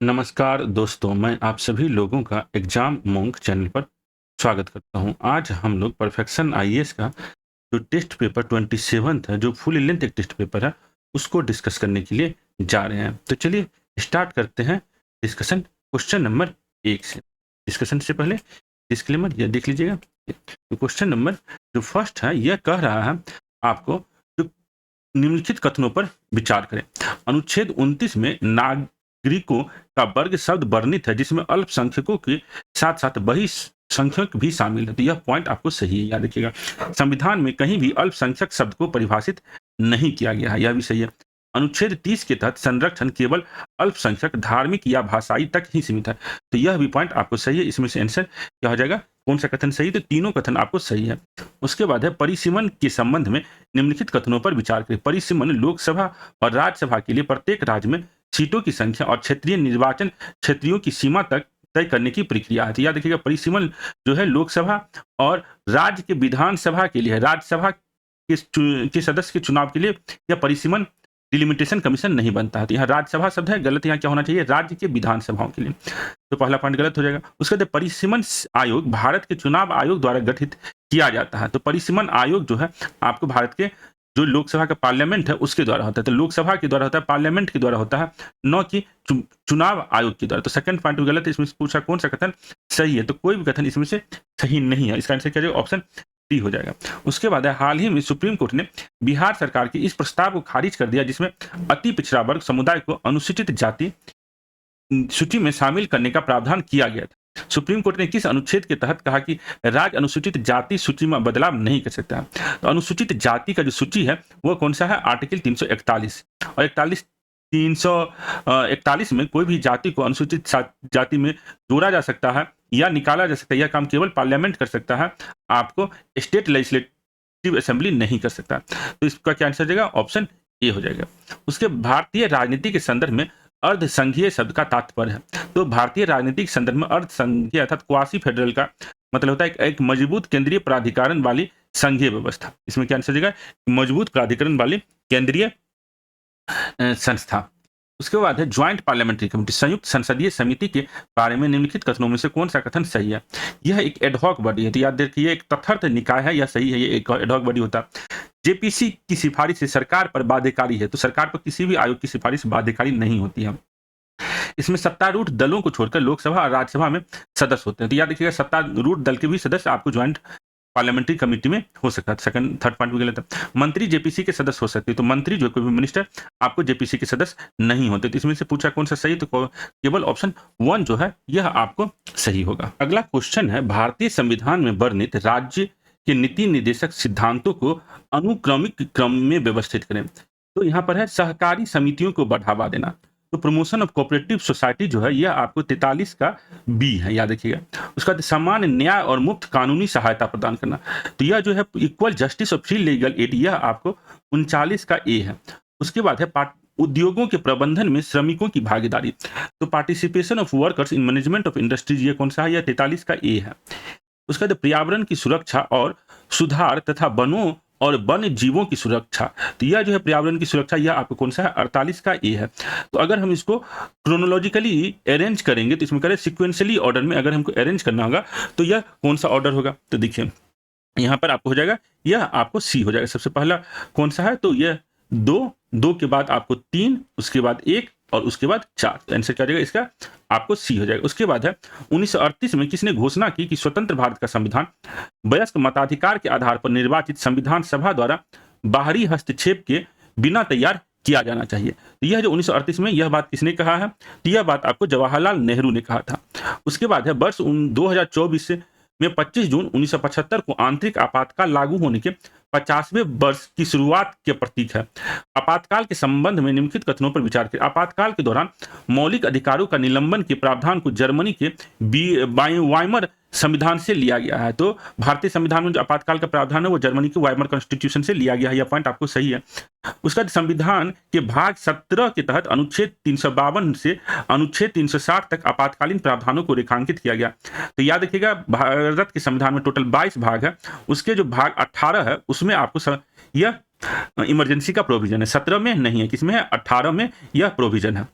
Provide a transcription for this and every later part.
नमस्कार दोस्तों, मैं आप सभी लोगों का एग्जाम मॉन्क चैनल पर स्वागत करता हूं। आज हम लोग परफेक्शन आईएएस का जो टेस्ट पेपर 27 है, जो फुल लेंथ एक टेस्ट पेपर है, उसको डिस्कस करने के लिए जा रहे हैं। तो चलिए स्टार्ट करते हैं डिस्कशन क्वेश्चन नंबर 1 से। डिस्कशन से पहले डिस्क्लेमर यह देख लीजिएगा। तो क्वेश्चन नंबर जो फर्स्ट है, यह कह रहा है आपको जो निम्नलिखित कथनों पर विचार करें। अनुच्छेद 29 में नागरिकों का वर्ग शब्द वर्णित है, जिसमें अल्पसंख्यकों के साथ साथ बहुसंख्यक भी शामिल है। तो यह पॉइंट आपको सही है, याद रखिएगा। संविधान में कहीं भी अल्पसंख्यक शब्द को परिभाषित नहीं किया गया है, यह भी सही है। अनुच्छेद 30 के तहत संरक्षण केवल अल्पसंख्यक, धार्मिक या भाषाई तक ही सीमित है। तो यह भी पॉइंट आपको सही है। इसमें से आंसर क्या हो जाएगा, कौन सा कथन सही? तो तीनों कथन आपको सही है। उसके बाद है परिसीमन के संबंध में निम्नलिखित कथनों पर विचार करें। परिसीमन लोकसभा और राज्यसभा के लिए प्रत्येक राज्य में सीटों की संख्या और क्षेत्रीय निर्वाचन क्षेत्रों की सीमा तक तय करने की प्रक्रिया है। तो याद रखिएगा, परिसीमन जो है लोकसभा और राज्य के विधानसभा के लिए है। राज्यसभा के सदस्य के चुनाव के लिए यह परिसीमन डिलिमिटेशन कमीशन नहीं बनता है। तो यहाँ राज्यसभा शब्द है, गलत यहाँ क्या होना चाहिए, राज्य के विधानसभाओं के लिए। तो पहला पॉइंट गलत हो जाएगा। उसके बाद परिसीमन आयोग भारत के चुनाव आयोग द्वारा गठित किया जाता है। तो परिसीमन आयोग जो है आपको भारत के जो लोकसभा का पार्लियामेंट है उसके द्वारा होता है। तो लोकसभा के द्वारा होता है, पार्लियामेंट के द्वारा होता है, न कि चुनाव आयोग के द्वारा। तो सेकंड पॉइंट गलत है। इसमें पूछा कौन सा कथन सही है, तो कोई भी कथन इसमें से सही नहीं है। इसका आंसर क्या जाएगा, ऑप्शन डी हो जाएगा। उसके बाद है हाल ही में सुप्रीम कोर्ट ने बिहार सरकार के इस प्रस्ताव को खारिज कर दिया, जिसमें अति पिछड़ा वर्ग समुदाय को अनुसूचित जाति सूची में शामिल करने का प्रावधान किया गया था। सुप्रीम कोर्ट ने किस अनुच्छेद के तहत कहा कि राज्य अनुसूचित जाति सूची में बदलाव नहीं कर सकता? तो अनुसूचित जाति का जो सूची है वो कौन सा है, आर्टिकल 341 और 341 में कोई भी जाति को अनुसूचित जाति में जोड़ा जा सकता है या निकाला जा सकता है। यह काम केवल पार्लियामेंट कर सकता है, आपको स्टेट लेजिस्लेटिव असेंबली नहीं कर सकता। तो इसका क्या आंसर हो जाएगा, ऑप्शन ए हो जाएगा। उसके भारतीय राजनीति के संदर्भ में अर्धसंघीय शब्द का तात्पर्य है। तो भारतीय राजनीति के संदर्भ में अर्धसंघीय अर्थात क्वासी फेडरल का मतलब होता है एक मजबूत केंद्रीय प्राधिकरण वाली संघीय व्यवस्था। इसमें क्या आंसर हो जाएगा, मजबूत प्राधिकरण वाली केंद्रीय संस्था। उसके बाद है ज्वाइंट पार्लियामेंट्री कमेटी, संयुक्त संसदीय समिति के बारे में निम्नलिखित कथनों में से कौन सा कथन सही है? यह एक एडहॉक बॉडी है। तो याद रखिए, एक तथर्थ निकाय है, यह सही है, ये एक एडहॉक बॉडी होता है। जेपीसी की सिफारिश से सरकार पर बाध्यकारी है। तो सरकार पर किसी भी आयोग की सिफारिश बाध्यकारी नहीं होती है। इसमें सत्तारूढ़ दलों को छोड़कर लोकसभा और राज्यसभा में सदस्य होते हैं। तो याद रखिएगा, सत्तारूढ़ दल के भी सदस्य आपको ज्वाइंट पार्लियामेंट्री कमेटी में हो सकता है। सेकंड थर्ड पॉइंट भी गलत है। मंत्री जेपीसी के सदस्य हो सकते हैं। तो मंत्री जो कोई भी मिनिस्टर आपको जेपीसी के सदस्य नहीं होते। तो इसमें से पूछा कौन सा सही, तो केवल ऑप्शन 1 जो है यह आपको सही होगा। अगला क्वेश्चन है, भारतीय संविधान में वर्णित राज्य के नीति निर्देशक सिद्धांतों को अनुक्रमिक क्रम में व्यवस्थित करें। तो यहाँ पर है सहकारी समितियों को बढ़ावा देना। तो प्रमोशन ऑफ कोऑपरेटिव सोसाइटी जो है यह आपको 43 का बी है, याद रखिएगा। उसका समान न्याय और मुफ्त कानूनी सहायता प्रदान करना। तो यह जो है इक्वल जस्टिस और फ्री लीगल एड, यह आपको 39 का ए है। उसके बाद है उद्योगों के प्रबंधन में श्रमिकों की भागीदारी। तो participation of workers in management of industries, ये कौन सा है, यह 43 का ए है। उसके बाद पर्यावरण की सुरक्षा और सुधार तथा वनों और वन्य जीवों की सुरक्षा। तो यह जो है पर्यावरण की सुरक्षा, यह आपको कौन सा है, 48 का ए है। तो अगर हम इसको क्रोनोलॉजिकली अरेंज करेंगे, तो इसमें करें सिक्वेंशियली ऑर्डर में अगर हमको अरेंज करना होगा, तो यह कौन सा ऑर्डर होगा? तो देखिए यहाँ पर आपको हो जाएगा, यह आपको सी हो जाएगा। सबसे पहला कौन सा है, तो यह 2 के बाद आपको 3, उसके बाद 1 और उसके बाद 4। तो आंसर क्या हो जाएगा इसका, आपको सी हो जाएगा। उसके बाद है 1938 में किसने घोषणा की कि स्वतंत्र भारत का संविधान वयस्क मताधिकार के आधार पर निर्वाचित संविधान सभा द्वारा बाहरी हस्तक्षेप के बिना तैयार किया जाना चाहिए? तो यह जो 1938 में यह बात किसने कहा है, तो यह बात आपको जवाहरलाल नेहरू ने कहा था। उसके बाद है वर्ष 2024 में 25 जून 1975 को आंतरिक आपातकाल लागू होने के 50वें वर्ष की शुरुआत के प्रतीक है। आपातकाल के संबंध में निम्नलिखित कथनों पर विचार करें। आपातकाल के दौरान मौलिक अधिकारों का निलंबन के प्रावधान को जर्मनी के वाइमर संविधान से लिया गया है। तो भारतीय संविधान में जो आपातकाल का प्रावधान है वो जर्मनी के वाइमर कॉन्स्टिट्यूशन से लिया गया है। यह पॉइंट आपको सही है। उसका संविधान के भाग 17 के तहत अनुच्छेद 352 से अनुच्छेद 360 तक आपातकालीन प्रावधानों को रेखांकित किया गया। तो याद रखिएगा, भारत के संविधान में टोटल 22 भाग है, उसके जो भाग 18 है उसमें आपको यह इमरजेंसी का प्रोविजन है। 17 में नहीं है, किसमें है, 18 में यह प्रोविजन है।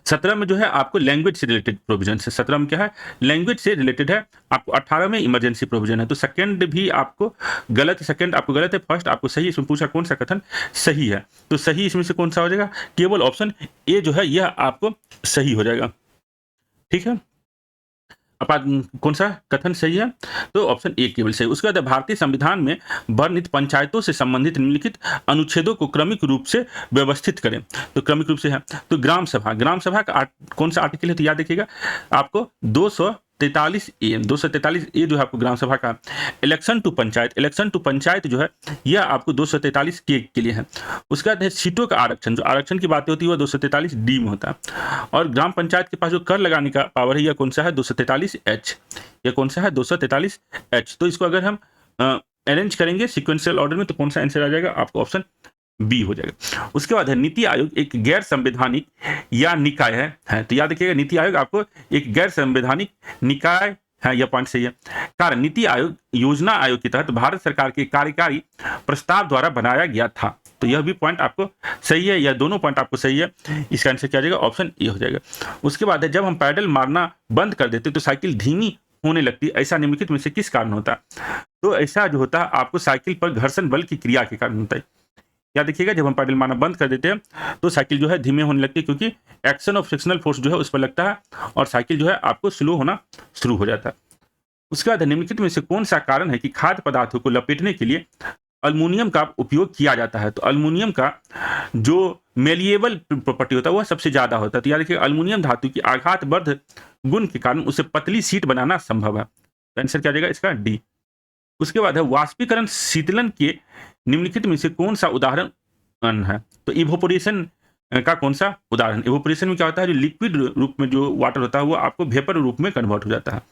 17 में जो है आपको लैंग्वेज से रिलेटेड प्रोविजन है। 17 में क्या है, लैंग्वेज से रिलेटेड है। आपको 18 में इमरजेंसी प्रोविजन है। तो सेकंड भी आपको गलत, सेकंड आपको गलत है, फर्स्ट आपको सही। इसमें पूछा कौन सा कथन सही है, तो सही इसमें से कौन सा हो जाएगा, केवल ऑप्शन ए जो है यह आपको सही हो जाएगा। ठीक है, कौन सा कथन सही है, तो ऑप्शन ए केवल सही। उसके बाद भारतीय संविधान में वर्णित पंचायतों से संबंधित निम्नलिखित अनुच्छेदों को क्रमिक रूप से व्यवस्थित करें। तो क्रमिक रूप से है तो ग्राम सभा, ग्राम सभा का कौन सा आर्टिकल है, तो याद रखिएगा आपको 243 ए जो है आपको ग्राम सभा का। Election to panchayat, election to panchayat जो है यह आपको 243 के लिए है। उसके बाद है सीटों का आरक्षण, जो आरक्षण की बातें होती है वह 243 डी में होता है। और ग्राम पंचायत के पास जो कर लगाने का पावर है यह कौन सा है, 243 एच। यह कौन सा है, 243 एच। तो इसको अगर हम अरेंज करेंगे सिक्वेंशियल ऑर्डर में तो कौन सा आंसर आ जाएगा, आपको ऑप्शन बी हो जाएगा। उसके बाद है नीति आयोग एक गैर संवैधानिक या निकाय है। तो याद रखिएगा नीति आयोग आपको एक गैर संवैधानिक निकाय है, यह पॉइंट सही है। कारण नीति आयोग योजना आयोग के तहत भारत सरकार के कार्यकारी प्रस्ताव द्वारा बनाया गया था। तो यह भी पॉइंट आपको सही है, यह दोनों पॉइंट आपको सही है। इसका आंसर क्या हो जाएगा, ऑप्शन ए हो जाएगा। उसके बाद है जब हम पैडल मारना बंद कर देते तो साइकिल धीमी होने लगती, ऐसा निम्नलिखित में से किस कारण होता है। तो ऐसा जो होता है आपको साइकिल पर घर्षण बल की क्रिया के कारण होता है। याद देखिएगा जब हम पैडल मारना बंद कर देते हैं तो साइकिल जो है धीमे होने लगती है, क्योंकि एक्शन ऑफ फ्रिक्शनल फोर्स जो है उस पर लगता है और साइकिल जो है आपको स्लो होना शुरू हो जाता है। उसके बाद निम्नलिखित में से कौन सा कारण है कि खाद्य पदार्थों को लपेटने के लिए अल्मुनियम का उपयोग किया जाता है। तो अल्मुनियम का जो मेलिएबल प्रॉपर्टी होता है वह सबसे ज्यादा होता है। तो याद रखिए अल्मुनियम धातु की आघातवर्ध गुण के कारण उसे पतली शीट बनाना संभव है। तो आंसर क्या जाएगा इसका, डी। उसके बाद है वाष्पीकरण शीतलन के निम्नलिखित में से कौन सा उदाहरण है। तो इवोपोरेशन का कौन सा उदाहरण, इवोपोरेशन में क्या होता है, जो लिक्विड रूप में जो वाटर होता है वो आपको वेपर रूप में कन्वर्ट हो जाता है।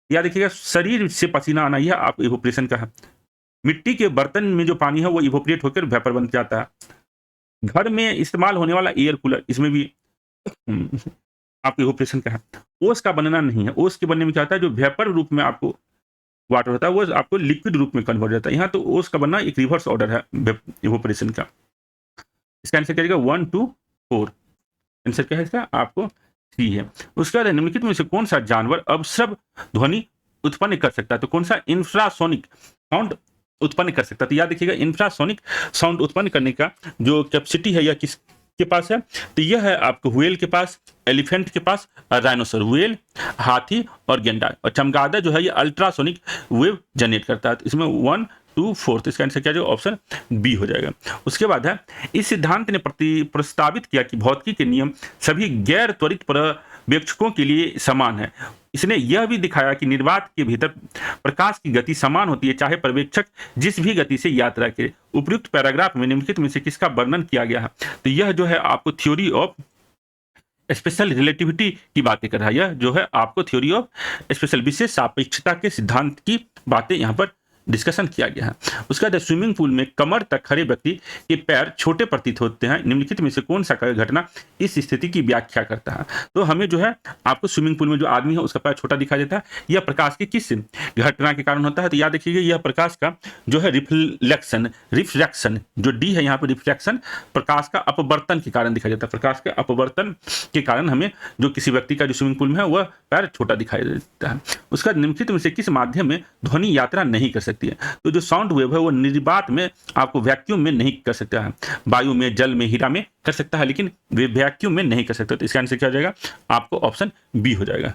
याद रखिएगा शरीर से पसीना आना यह आप इवोपोरेशन का है। मिट्टी के बर्तन में जो पानी है वो इवोपोरेट होकर वेपर बन जाता है। घर में इस्तेमाल होने वाला एयर कूलर, इसमें भी आपको इवोपोरेशन का है। ओस का बनना नहीं है, ओस के बनने में क्या होता है, जो वेपर रूप में आपको वाटर होता है वो आपको लिक्विड रूप में कन्वर्ट हो जाता है। यहाँ तो ओस का बनना एक रिवर्स ऑर्डर है इवोपोरेशन का। इसका आंसर क्या जाएगा, 1 2 4। आंसर क्या है इसका, आपको सी है। उसके बाद निम्नलिखित में से कौन सा जानवर अवश्रव ध्वनि उत्पन्न कर सकता है। तो कौन सा इंफ्रासोनिक साउंड उत्पन्न कर सकता है। तो याद रखिएगा इंफ्रासोनिक साउंड उत्पन्न करने का जो कैपेसिटी है यह किसके पास है, तो यह है आपको व्हेल के पास, एलिफेंट के पास, राइनोसर, व्हेल, हाथी और गेंडा। और चमगादड़ जो है ये अल्ट्रासोनिक वेव जनरेट करता है। तो इसमें 1 2 4, तो इसका आंसर क्या जाएगा, ऑप्शन बी हो जाएगा। उसके बाद है इस सिद्धांत ने प्रस्तावित किया कि भौतिकी के नियम सभी गैर त्वरित पर्यवेक्षकों के लिए समान है। इसने यह भी दिखाया कि निर्वात के भीतर प्रकाश की गति समान होती है चाहे पर्यवेक्षक जिस भी गति से यात्रा करे। उपयुक्त पैराग्राफ में निम्नलिखित में से किसका वर्णन किया गया है। तो यह जो है आपको थ्योरी ऑफ स्पेशल रिलेटिविटी की बातें कर रहा है। यह जो है आपको थ्योरी ऑफ स्पेशल विशेष सापेक्षता के सिद्धांत की बातें यहाँ पर डिस्कशन किया गया है। उसके बाद स्विमिंग पूल में कमर तक खड़े व्यक्ति के पैर छोटे प्रतीत होते हैं। निम्नलिखित में से कौन सा घटना इस स्थिति की व्याख्या करता है। तो हमें जो है आपको स्विमिंग पूल में जो आदमी है उसका पैर छोटा दिखाई देता है, यह प्रकाश की किस घटना के कारण होता है। तो याद रखिएगा यह प्रकाश का जो है रिफ्रैक्शन जो डी है यहाँ पर, रिफ्रैक्शन प्रकाश का अपवर्तन के कारण दिखाई देता है। प्रकाश के अपवर्तन के कारण हमें जो किसी व्यक्ति का जो स्विमिंग पूल में है वह पैर छोटा दिखाई देता है। उसका निम्नलिखित में से किस माध्यम में ध्वनि यात्रा नहीं कर सकती है। तो जो साउंड वेव है वो निर्वात में आपको वैक्यूम में नहीं कर सकता है। वायु में, जल में, हीरा में कर सकता है लेकिन वैक्यूम में नहीं कर सकता। तो इसका आंसर क्या हो जाएगा, आपको ऑप्शन बी हो जाएगा।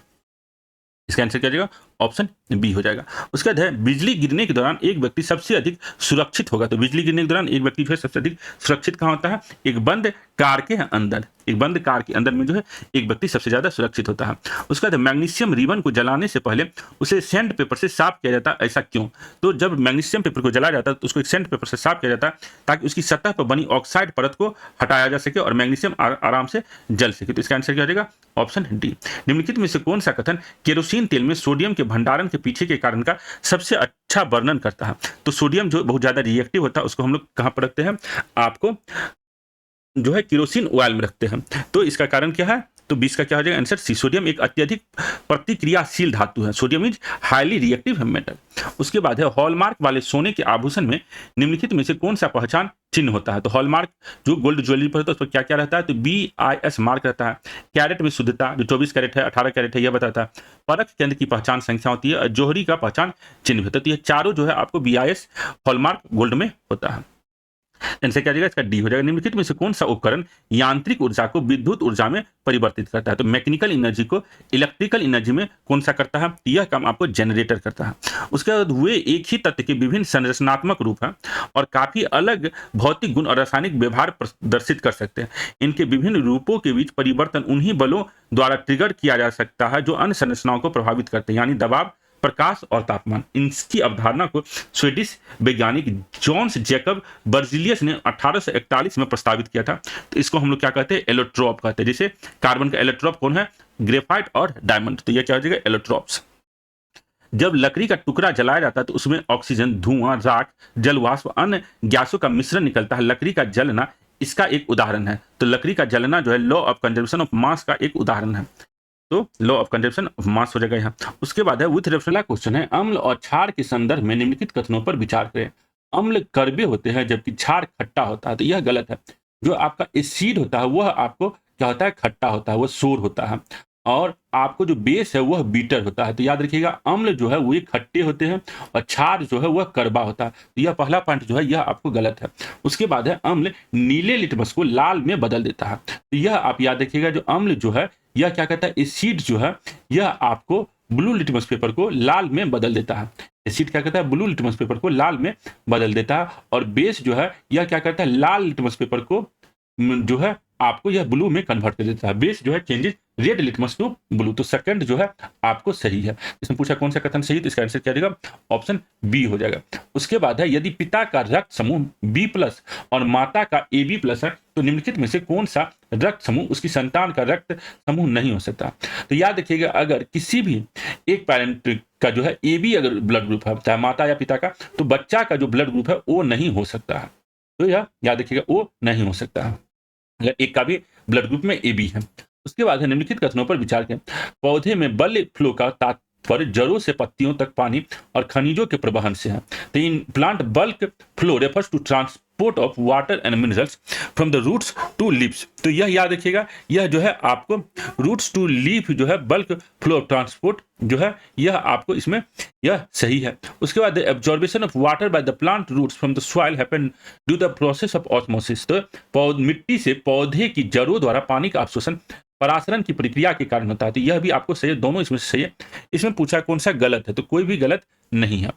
इसका आंसर क्या हो जाएगा, ऑप्शन बी हो जाएगा। उसके बाद है बिजली गिरने के दौरान एक व्यक्ति सबसे अधिक सुरक्षित होगा। तो बिजली गिरने के दौरान एक व्यक्ति जो है सबसे अधिक सुरक्षित कहाँ होता है, एक बंद कार के अंदर। एक बंद कार के अंदर में जो है एक व्यक्ति सबसे ज्यादा सुरक्षित होता है। उसके बाद मैग्नीशियम रिबन को जलाने से पहले उसे सैंड पेपर से साफ किया जाता है, ऐसा क्यों। तो जब मैग्नीशियम पेपर को जलाया जाता है तो उसको एक सैंड पेपर से साफ किया जाता है ताकि उसकी सतह पर बनी ऑक्साइड परत को हटाया जा सके और मैग्नीशियम आराम से जल सके। तो इसका आंसर क्या हो जाएगा, ऑप्शन डी। निम्नलिखित में से कौन सा कथन केरोसिन तेल में सोडियम के भंडारण के पीछे के कारण का सबसे अच्छा वर्णन करता है। तो सोडियम जो बहुत ज्यादा रिएक्टिव होता है उसको हम लोग कहाँ पर रखते हैं, आपको जो है केरोसिन ऑयल में रखते हैं। तो इसका कारण क्या है, तो 20 का क्या हो जाएगा आंसर सी। सोडियम एक अत्यधिक प्रतिक्रियाशील धातु है। Sodium is highly reactive metal. उसके बाद है हॉलमार्क वाले सोने के आभूषण में निम्नलिखित में से कौन सा पहचान चिन्ह होता है। तो हॉलमार्क जो गोल्ड ज्वेलरी पर होता है उस पर क्या क्या रहता है, तो BIS मार्क रहता है। कैरेट में शुद्धता जो 24 कैरेट है 18 कैरेट है यह बताता है। परख केंद्र की पहचान संख्या होती है। जोहरी का पहचान चिन्ह होता है। तो ये चारों जो है आपको BIS हॉलमार्क गोल्ड में होता है। आंसर क्या आ जाएगा इसका डी हो जाएगा। निम्नलिखित में से कौन सा उपकरण यांत्रिक ऊर्जा को विद्युत ऊर्जा में परिवर्तित करता है। तो मैकेनिकल एनर्जी को इलेक्ट्रिकल एनर्जी में कौन सा करता है, यह काम आपको जनरेटर करता है। उसके बाद वे एक ही तत्व के विभिन्न संरचनात्मक रूप हैं और काफी अलग भौतिक गुण और रासायनिक व्यवहार प्रदर्शित कर सकते हैं। इनके विभिन्न रूपों के बीच परिवर्तन उन्हीं बलों द्वारा ट्रिगर किया जा सकता है जो अन्य संरचनाओं को प्रभावित करते हैं, यानी दबाव, प्रकाश और तापमान। इसकी अवधारणा को स्वीडिश वैज्ञानिक जॉन्स जैकब बर्जिलियस ने 1841 में प्रस्तावित किया था। तो इसको हम लोग क्या कहते हैं, एलोट्रोप कहते हैं। जैसे कार्बन का एलोट्रोप कौन है, ग्रेफाइट और डायमंड। तो यह क्या हो जाएगा, एलोट्रोप्स। जब लकड़ी का टुकड़ा जलाया जाता है तो उसमें ऑक्सीजन, धुआं, राख, जलवाष्प, अन्य गैसों का मिश्रण निकलता है। लकड़ी का जलना इसका एक उदाहरण है। तो लकड़ी का जलना जो है law of conservation of mass का एक उदाहरण है। तो law of conservation of mass हो जाएगा यहाँ। उसके बाद है विथ रेफरेंस क्वेश्चन है, अम्ल और क्षार के संदर्भ में निम्नलिखित कथनों पर विचार करें। अम्ल कड़वे होते हैं जबकि क्षार खट्टा होता है। तो यह गलत है। जो आपका एसिड होता है वह आपको क्या होता है, खट्टा होता है, वह सोर होता है। और आपको जो बेस है वह बीटर होता है। तो याद रखिएगा अम्ल जो है वो खट्टे होते हैं और क्षार जो है वह कड़वा होता है। तो यह पहला पॉइंट जो है यह आपको गलत है। उसके बाद है अम्ल नीले लिटमस को लाल में बदल देता है। तो यह आप याद रखिएगा, जो अम्ल जो है यह क्या कहता है, एसिड जो है यह आपको ब्लू लिटमस पेपर को लाल में बदल देता है। एसिड क्या कहता है, ब्लू लिटमस पेपर को लाल में बदल देता है। और बेस जो है यह क्या करता है, लाल लिटमस पेपर को जो है आपको यह ब्लू में कन्वर्ट कर देता है। बेस जो है changes red litmus to blue. तो सेकंड जो है आपको सही है। इसमें पूछा कौन सा कथन सही, तो इसका आंसर क्या जाएगा, ऑप्शन बी हो जाएगा। उसके बाद है यदि पिता का रक्त समूह B+ और माता का AB+ है तो निम्नलिखित में से कौन सा रक्त समूह उसकी संतान का रक्त समूह नहीं हो सकता। तो याद रखिएगा अगर किसी भी एक पेरेंट का जो है AB अगर ब्लड ग्रुप है, चाहे माता या पिता का, तो बच्चा का जो ब्लड ग्रुप है वो नहीं हो सकता है। तो यह याद रखिएगा वो नहीं हो सकता है अगर एक का भी ब्लड ग्रुप में AB है। उसके बाद है निम्नलिखित कथनों पर विचार करें। पौधे में बल फ्लो का तात्पर्य जड़ों से पत्तियों तक पानी और खनिजों के प्रवहन से है। तो in plant bulk flow refers to transport of water and minerals from the roots to leaves. तो यह याद रखिएगा, यह जो है आपको रूट्स टू लीफ जो है बल्क फ्लो ऑफ ट्रांसपोर्ट जो है यह आपको इसमें यह सही है। उसके बाद absorption of water by the plant roots from the soil happen due the process of osmosis. तो मिट्टी से पौधे की जड़ों द्वारा पानी का अवशोषण परासरण की प्रक्रिया के कारण होता है। तो यह भी आपको सही है, दोनों इसमें सही है। इसमें पूछा कौन सा गलत है, तो कोई भी गलत नहीं है।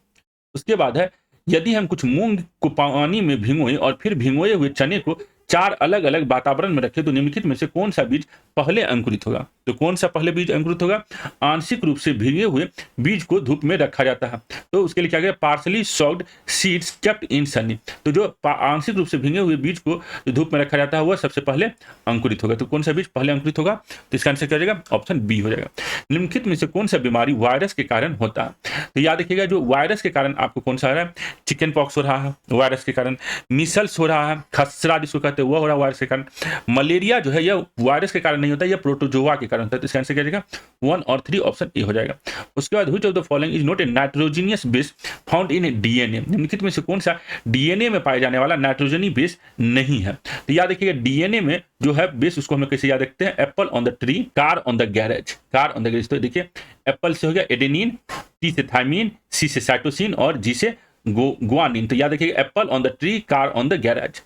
उसके बाद है यदि हम कुछ मूंग को पानी में भिगोएं और फिर भिगोए हुए चने को 4 अलग अलग वातावरण में रखें तो निम्नलिखित में से कौन सा बीज पहले अंकुरित होगा। तो कौन सा पहले बीज अंकुरित होगा, आंशिक रूप से भीगे हुए बीज को धूप में रखा जाता है। तो उसके लिए क्या गया, partly soaked seeds kept in sunny. तो जो आंशिक रूप से भीगे हुए बीज को जो धूप में रखा जाता है वह सबसे पहले अंकुरित होगा। तो कौन सा बीज पहले अंकुरित होगा, तो इसका आंसर क्या हो जाएगा, ऑप्शन बी हो जाएगा। निम्नलिखित में से कौन सा बीमारी वायरस के कारण होता है। तो याद रखिएगा जो वायरस के कारण आपको कौन सा हो रहा है, चिकन पॉक्स हो रहा है वायरस के कारण, मिसल्स हो रहा है, खसरा जिसको कहते हैं वह हो रहा है वायरस के कारण, मलेरिया जो है यह वायरस के कारण नहीं होता, यह प्रोटोजोआ के कारण होता है। तो इसका आंसर क्या हो जाएगा, 1 और 3 ऑप्शन ए हो जाएगा। उसके बाद which of the following is not a nitrogenous base found in DNA. निम्नलिखित में से कौन सा डीएनए में पाया जाने वाला नाइट्रोजनी बेस नहीं है। तो याद रखिएगा डीएनए में जो है बेस उसको हम लोग कैसे याद रखते हैं, Apple on the tree, car on the garage, car on the garage. तो देखिए एप्पल से हो गया एडेनिन, टी से थाइमिन, सी से साइटोसिन और जी से गुआनिन। तो याद रखिएगा Apple on the tree, car on the garage.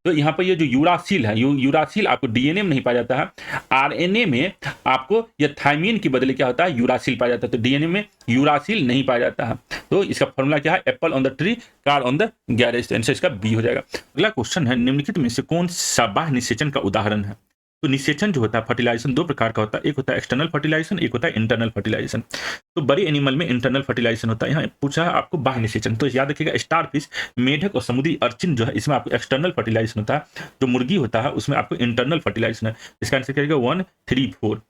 तो यहाँ पर ये जो यूरासिल है, यूरासिल आपको डीएनए में नहीं पाया जाता है, आरएनए में आपको यह थाइमिन की बदले क्या होता है, यूरासिल पाया जाता है। तो डीएनए में यूरासिल नहीं पाया जाता है। तो इसका फॉर्मूला क्या है, Apple on the tree, car on the garage. Answer इसका बी हो जाएगा। अगला क्वेश्चन है निम्नलिखित में से कौन सा बाह्य निषेचन का उदाहरण है। तो निषेचन जो होता है फर्टिलाइजेशन 2 प्रकार का होता है, एक होता है एक्सटर्नल फर्टिलाइजेशन, एक होता है इंटरनल फर्टिलाइजेशन। तो बड़े एनिमल में इंटरनल फर्टिलाइजेशन होता है। यहाँ पूछा है आपको बाह्य निषेचन, तो याद रखिएगा स्टारफिश, मेढक और समुद्री अर्चिन जो है इसमें आपको एक्सटर्नल फर्टिलाइजेशन होता है। जो मुर्गी होता है उसमें आपको इंटरनल फर्टिलाइजेशन है। इसका आंसर क्या रहेगा, 1, 3, 4।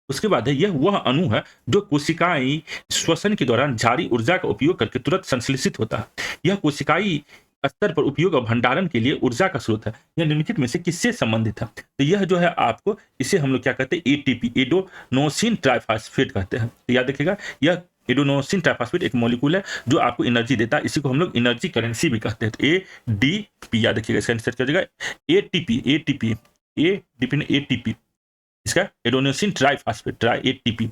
उसके बाद है यह वह अणु है जो कोशिकाएं श्वसन के दौरान जारी ऊर्जा का उपयोग करके तुरंत संश्लेषित होता है। यह कोशिकाई स्तर पर उपयोग और भंडारण के लिए ऊर्जा का स्रोत है। यह निम्नलिखित में से किससे संबंधित है? तो यह जो है आपको, इसे हम लोग क्या कहते हैं, एटीपी, एडेनोसिन ट्राइफॉस्फेट कहते हैं। तो याद रखिएगा, यह एडेनोसिन ट्राइफॉस्फेट एक मॉलिक्यूल है जो आपको एनर्जी देता है। इसी को हम लोग एनर्जी करेंसी भी कहते हैं। तो एडीपी याद रखिएगा, इसका आंसर क्या हो जाएगा? एटीपी, एटीपी, एडीपी ने एटीपी, इसका एडेनोसिन ट्राइफॉस्फेट, एटीपी।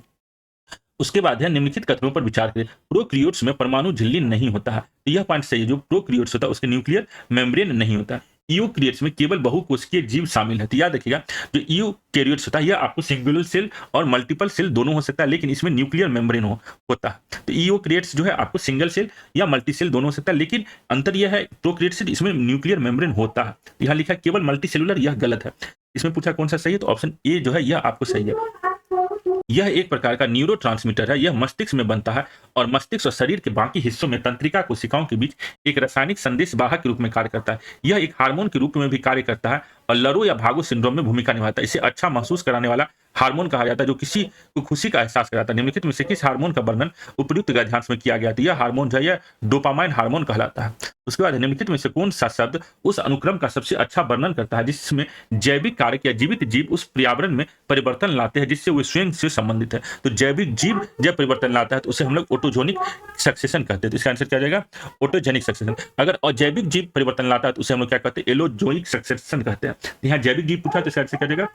उसके बाद है निम्नलिखित कथनों पर विचार करें। प्रोकैरियोट्स में परमाणु झिल्ली नहीं होता है। तो यह पॉइंट सही है। जो प्रोकैरियोट्स होता है उसके न्यूक्लियर मेम्ब्रेन नहीं होता। यूकैरियोट्स में केवल बहुकोशिकीय जीव शामिल है। तो याद रखिएगा, जो यूकैरियोट्स होता है यह आपको सिंगुलर सेल और मल्टीपल सेल दोनों हो सकता है, लेकिन इसमें न्यूक्लियर मेम्ब्रेन होता है। तो यूकैरियोट्स जो है आपको सिंगल सेल या मल्टी सेल दोनों हो सकता है, लेकिन अंतर यह है प्रोकैरियोट्स से इसमें न्यूक्लियर मेम्ब्रेन होता है। यहाँ लिखा है केवल मल्टी सेलुलर, यह गलत है। इसमें पूछा कौन सा सही है, तो ऑप्शन ए जो है यह आपको सही है। यह एक प्रकार का न्यूरोट्रांसमीटर है। यह मस्तिष्क में बनता है और मस्तिष्क और शरीर के बाकी हिस्सों में तंत्रिका कोशिकाओं के बीच एक रासायनिक संदेश वाहक के रूप में कार्य करता है। यह एक हार्मोन के रूप में भी कार्य करता है और लरो या भागो सिंड्रोम में भूमिका निभाता है। इसे अच्छा महसूस कराने वाला हार्मोन कहा जाता है, जो किसी को खुशी का एहसास कराता है। निम्नलिखित में से किस हार्मोन का वर्णन उपयुक्त गद्यांश में किया गया था? यह हार्मोन जो है यह डोपामाइन हार्मोन कहलाता है। उसके बाद निम्नलिखित में से कौन सा शब्द उस अनुक्रम का सबसे अच्छा वर्णन करता है जिसमें जैविक कारक या जीवित जीव उस पर्यावरण में परिवर्तन लाते हैं जिससे वे स्वयं से संबंधित है? तो जैविक जीव जब परिवर्तन लाता है तो उसे हम लोग ऑटोजेनिक सक्सेशन कहते हैं। तो इसका आंसर क्या जाएगा? Autogenic succession. अगर अजैविक जीव परिवर्तन लाता है तो उसे हम लोग क्या कहते हैं? एलोजोइक सक्सेशन कहते हैं। यहाँ जैविक जीव पूछा तो इसका आंसर क्या जाएगा?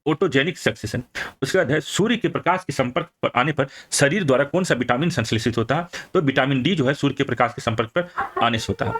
Autogenic succession. उसके बाद है सूर्य के प्रकाश के संपर्क पर आने पर शरीर द्वारा कौन सा विटामिन संश्लेषित होता है? तो विटामिन डी जो है सूर्य के प्रकाश के संपर्क पर आने से होता है।